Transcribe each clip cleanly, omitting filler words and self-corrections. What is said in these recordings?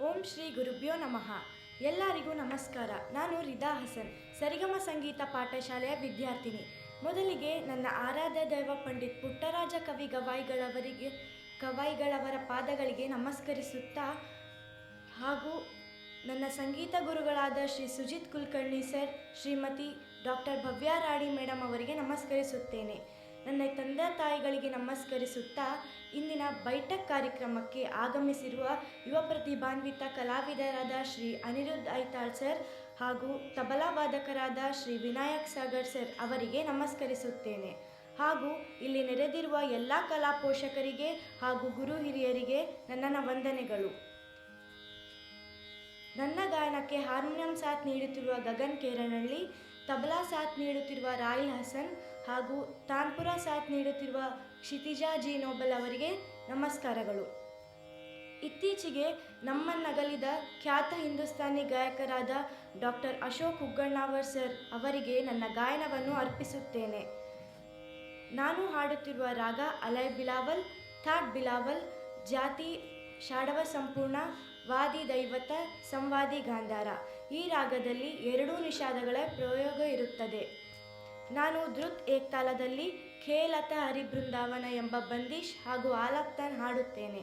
ಓಂ ಶ್ರೀ ಗುರುಭ್ಯೋ ನಮಃ. ಎಲ್ಲರಿಗೂ ನಮಸ್ಕಾರ. ನಾನು ರಿದಾ ಹಸನ್, ಸರಿಗಮ ಸಂಗೀತ ಪಾಠಶಾಲೆಯ ವಿದ್ಯಾರ್ಥಿನಿ. ಮೊದಲಿಗೆ ನನ್ನ ಆರಾಧ್ಯ ದೈವ ಪಂಡಿತ್ ಪುಟ್ಟರಾಜ ಕವೈಗಳವರ ಪಾದಗಳಿಗೆ ನಮಸ್ಕರಿಸುತ್ತಾ ಹಾಗೂ ನನ್ನ ಸಂಗೀತ ಗುರುಗಳಾದ ಶ್ರೀ ಸುಜಿತ್ ಕುಲಕರ್ಣಿ ಸರ್, ಶ್ರೀಮತಿ ಡಾಕ್ಟರ್ ಭವ್ಯ ರಾಣಿ ಮೇಡಮ್ ಅವರಿಗೆ ನಮಸ್ಕರಿಸುತ್ತೇನೆ. ನನ್ನ ತಂದೆ ತಾಯಿಗಳಿಗೆ ನಮಸ್ಕರಿಸುತ್ತಾ ಇಂದಿನ ಬೈಠಕ್ ಕಾರ್ಯಕ್ರಮಕ್ಕೆ ಆಗಮಿಸಿರುವ ಯುವ ಪ್ರತಿಭಾನ್ವಿತ ಕಲಾವಿದರಾದ ಶ್ರೀ ಅನಿರುದ್ಧ್ ಐತಾಳ್ ಸರ್ ಹಾಗೂ ತಬಲಾ ವಾದಕರಾದ ಶ್ರೀ ವಿನಾಯಕ್ ಸಾಗರ್ ಸರ್ ಅವರಿಗೆ ನಮಸ್ಕರಿಸುತ್ತೇನೆ. ಹಾಗೂ ಇಲ್ಲಿ ನೆರೆದಿರುವ ಎಲ್ಲ ಕಲಾ ಪೋಷಕರಿಗೆ ಹಾಗೂ ಗುರು ಹಿರಿಯರಿಗೆ ನನ್ನ ವಂದನೆಗಳು. ನನ್ನ ಗಾಯನಕ್ಕೆ ಹಾರ್ಮೋನಿಯಂ ಸಾಥ್ ನೀಡುತ್ತಿರುವ ಗಗನ್ ಕೇರನಹಳ್ಳಿ, ತಬಲಾ ಸಾಥ್ ನೀಡುತ್ತಿರುವ ರಾಯಲ್ ಹಸನ್ ಹಾಗೂ ತಾನ್ಪುರ ಸಾಥ್ ನೀಡುತ್ತಿರುವ ಕ್ಷಿತಿಜಾ ಜಿ ನೋಬಲ್ ಅವರಿಗೆ ನಮಸ್ಕಾರಗಳು. ಇತ್ತೀಚೆಗೆ ನಮ್ಮನ್ನಗಲಿದ ಖ್ಯಾತ ಹಿಂದೂಸ್ತಾನಿ ಗಾಯಕರಾದ ಡಾಕ್ಟರ್ ಅಶೋಕ್ ಉಗ್ಗಣ್ಣವರ್ ಸರ್ ಅವರಿಗೆ ನನ್ನ ಗಾಯನವನ್ನು ಅರ್ಪಿಸುತ್ತೇನೆ. ನಾನು ಹಾಡುತ್ತಿರುವ ರಾಗ ಅಲೈ ಬಿಲಾವಲ್, ಥಾಟ್ ಬಿಲಾವಲ್, ಜಾತಿ ಷಾಡವ ಸಂಪೂರ್ಣ, ವಾದಿ ದೈವತ, ಸಂವಾದಿ ಗಾಂಧಾರ. ಈ ರಾಗದಲ್ಲಿ 2 ನಿಷಾದಗಳ ಪ್ರಯೋಗ ಇರುತ್ತದೆ. ನಾನು ಧೃತ್ ಏಕ್ತಾಲದಲ್ಲಿ ಖೇಲತ ಹರಿಬೃಂದಾವನ ಎಂಬ ಬಂದಿಶ್ ಹಾಗೂ ಆಲಾಪ್ತಾನ್ ಹಾಡುತ್ತೇನೆ.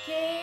Okay.